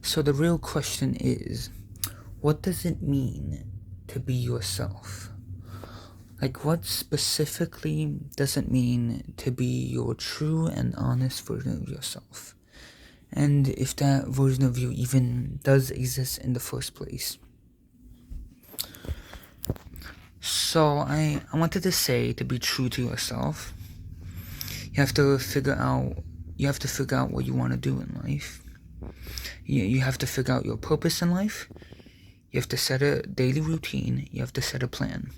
So the real question is, what does it mean to be yourself? Like, what specifically does it mean to be your true and honest version of yourself? And if that version of you even does exist in the first place. So I wanted to say, to be true to yourself, you have to figure out what you want to do in life. You have to figure out your purpose in life. You have to set a daily routine. You have to set a plan.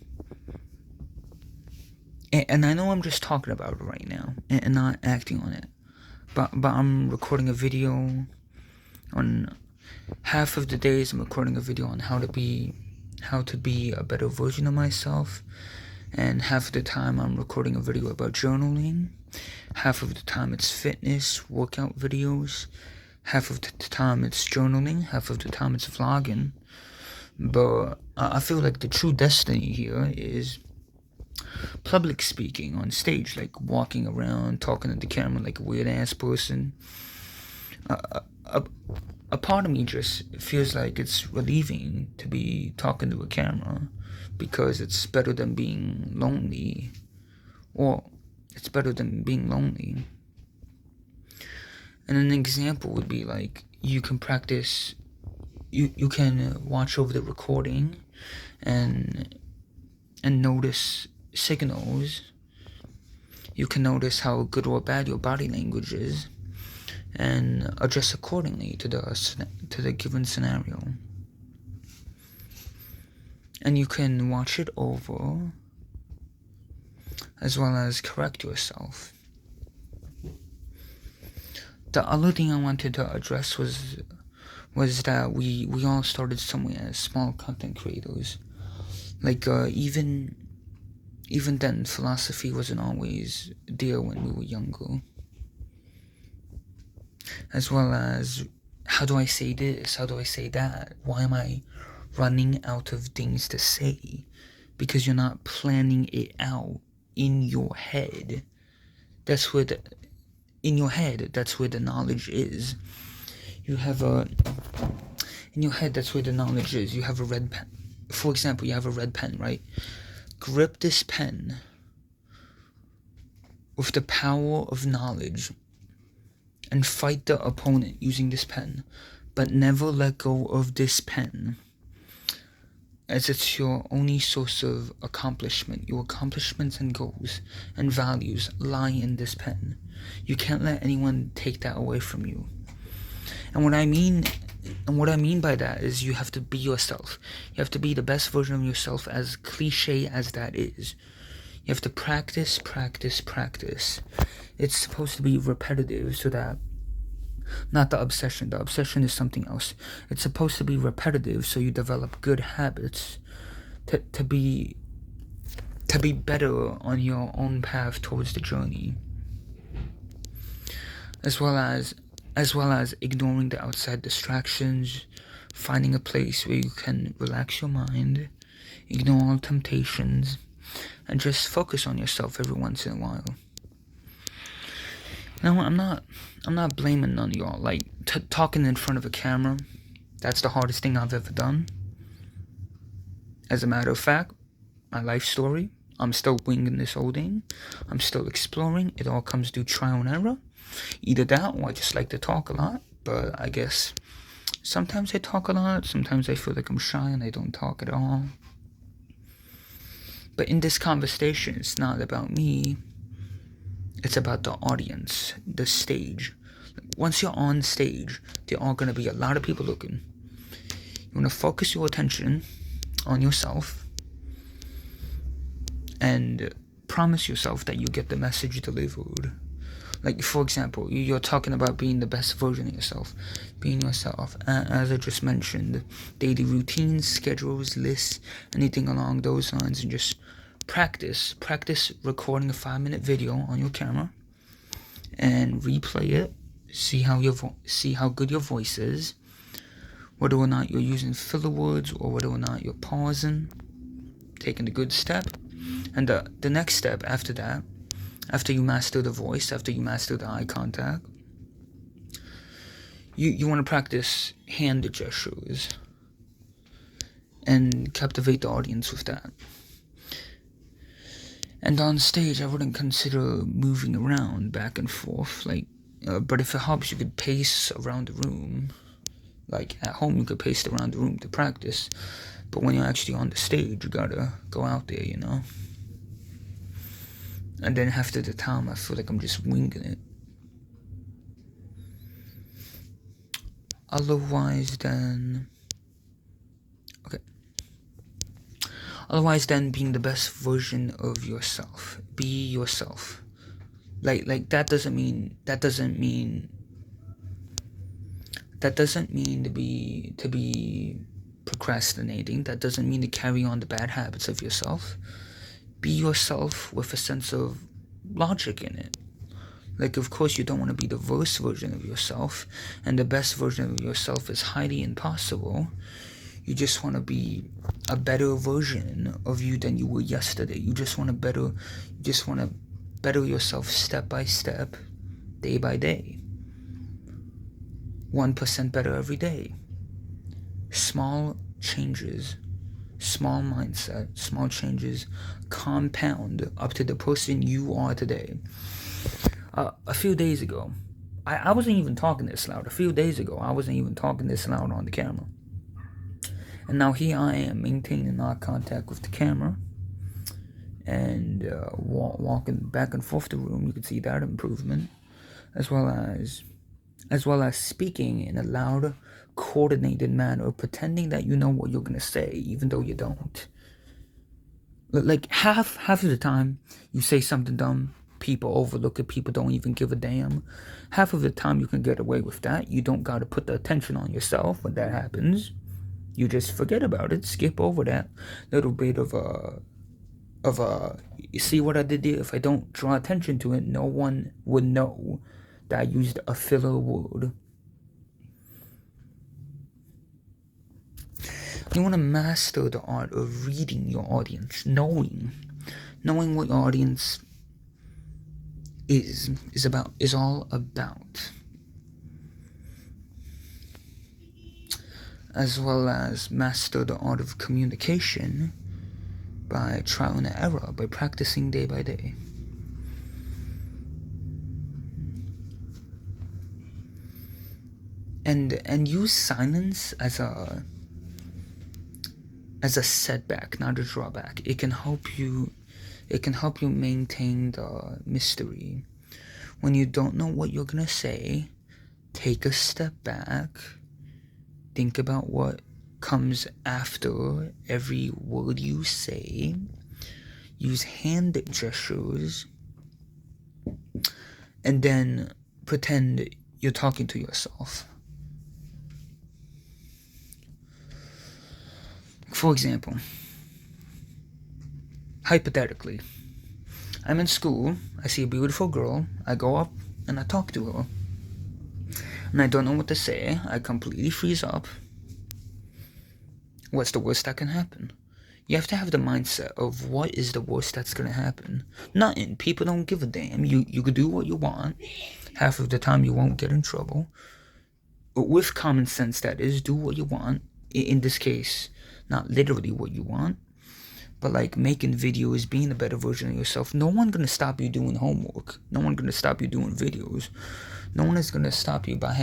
And I know I'm just talking about it right now and not acting on it. But I'm recording a video on half of the days. I'm recording a video on how to be a better version of myself. And half of the time I'm recording a video about journaling. Half of the time it's fitness, workout videos. Half of the time it's journaling. Half of the time it's vlogging. But I feel like the true destiny here is public speaking on stage, like walking around, talking to the camera like a weird-ass person. A part of me just feels like it's relieving to be talking to a camera, because it's better than being lonely. And an example would be like, you can practice, you can watch over the recording and notice signals. You can notice how good or bad your body language is and adjust accordingly to the given scenario. And you can watch it over as well as correct yourself. The other thing I wanted to address was that we all started somewhere as small content creators. Like even then, philosophy wasn't always there when we were younger. As well as, how do I say this? How do I say that? Why am I running out of things to say? Because you're not planning it out in your head. That's where the knowledge is. In your head, that's where the knowledge is. You have a red pen. For example, you have a red pen, right? Grip this pen with the power of knowledge and fight the opponent using this pen, but never let go of this pen, as it's your only source of accomplishment. Your accomplishments and goals and values lie in this pen. You can't let anyone take that away from you. And what I mean by that is, you have to be yourself. You have to be the best version of yourself, as cliche as that is. You have to practice. It's supposed to be repetitive, so that, not the obsession is something else. It's supposed to be repetitive, so you develop good habits to be better on your own path towards the journey. As well as ignoring the outside distractions, finding a place where you can relax your mind, ignore all temptations, and just focus on yourself every once in a while. Now, I'm not blaming none of y'all. Like, talking in front of a camera, that's the hardest thing I've ever done. As a matter of fact, my life story, I'm still winging this whole thing. I'm still exploring. It all comes through trial and error. Either that, or I just like to talk a lot. But I guess sometimes I talk a lot. Sometimes I feel like I'm shy and I don't talk at all. But in this conversation, it's not about me. It's about the audience, the stage. Once you're on stage, there are going to be a lot of people looking. You want to focus your attention on yourself and promise yourself that you get the message delivered. Like, for example, you're talking about being the best version of yourself. Being yourself. As I just mentioned, daily routines, schedules, lists, anything along those lines, and just practice recording a 5-minute video on your camera and replay it. See how good your voice is, whether or not you're using filler words or whether or not you're pausing, taking the good step. And the next step after that, after you master the voice, after you master the eye contact, you want to practice hand gestures and captivate the audience with that. And on stage, I wouldn't consider moving around back and forth, but if it helps, you could pace around the room. Like at home, you could pace around the room to practice, but when you're actually on the stage, you gotta go out there, And then half of the time, I feel like I'm just winging it. Otherwise, then being the best version of yourself. Be yourself. Like that doesn't mean to be procrastinating. That doesn't mean to carry on the bad habits of yourself. Be yourself with a sense of logic in it. Like, of course, you don't want to be the worst version of yourself, and the best version of yourself is highly impossible. You just want to be a better version of you than you were yesterday. You just want to better yourself step by step, day by day. 1% better every day. Small changes, small mindset, small changes compound up to the person you are today. A few days ago, I wasn't even talking this loud. A few days ago, I wasn't even talking this loud on the camera. And now here I am maintaining eye contact with the camera and walking back and forth the room. You can see that improvement, as well as speaking in a loud, coordinated manner, pretending that you know what you're gonna say, even though you don't. Like half of the time, you say something dumb, people overlook it, people don't even give a damn. Half of the time, you can get away with that. You don't gotta put the attention on yourself when that happens. You just forget about it, skip over that little bit of you see what I did there? If I don't draw attention to it, no one would know that I used a filler word. You want to master the art of reading your audience, knowing what your audience is all about. As well as master the art of communication by trial and error, by practicing day by day. And use silence as a setback, not a drawback. It can help you maintain the mystery. When you don't know what you're gonna say, take a step back. Think about what comes after every word you say. Use hand gestures. And then pretend you're talking to yourself. For example, hypothetically, I'm in school, I see a beautiful girl, I go up and I talk to her. And I don't know what to say, I completely freeze up. What's the worst that can happen? You have to have the mindset of what is the worst that's gonna happen. Nothing. People don't give a damn. You could do what you want. Half of the time you won't get in trouble. With common sense, that is, do what you want. In this case, not literally what you want, but like making videos, being a better version of yourself. No one's gonna stop you doing homework. No one's gonna stop you doing videos. No one is gonna stop you by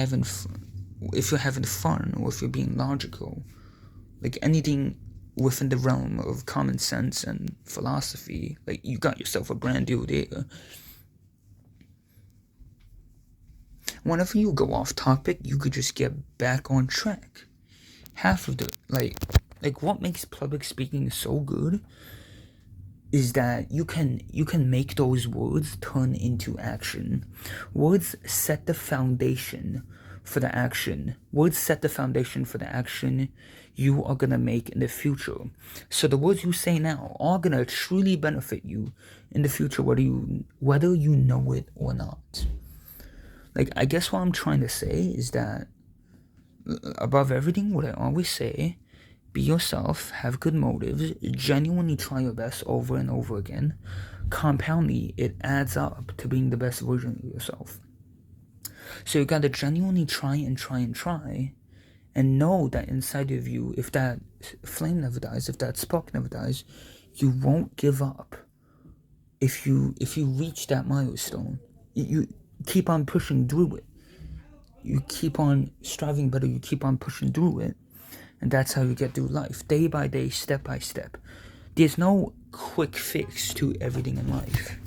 if you're having fun or if you're being logical. Like anything within the realm of common sense and philosophy, like you got yourself a brand deal there. Whenever you go off topic, you could just get back on track. Half of the like what makes public speaking so good is that you can make those words turn into action. Words set the foundation for the action. Words set the foundation for the action you are gonna make in the future. So the words you say now are gonna truly benefit you in the future, whether you know it or not. Like, I guess what I'm trying to say is that above everything, what I always say, be yourself, have good motives, genuinely try your best over and over again. Compoundly, it adds up to being the best version of yourself. So you gotta genuinely try and try and try, and know that inside of you, if that flame never dies, if that spark never dies, you won't give up. If you reach that milestone, you keep on pushing through it. You keep on striving better, you keep on pushing through it. And that's how you get through life, day by day, step by step. There's no quick fix to everything in life.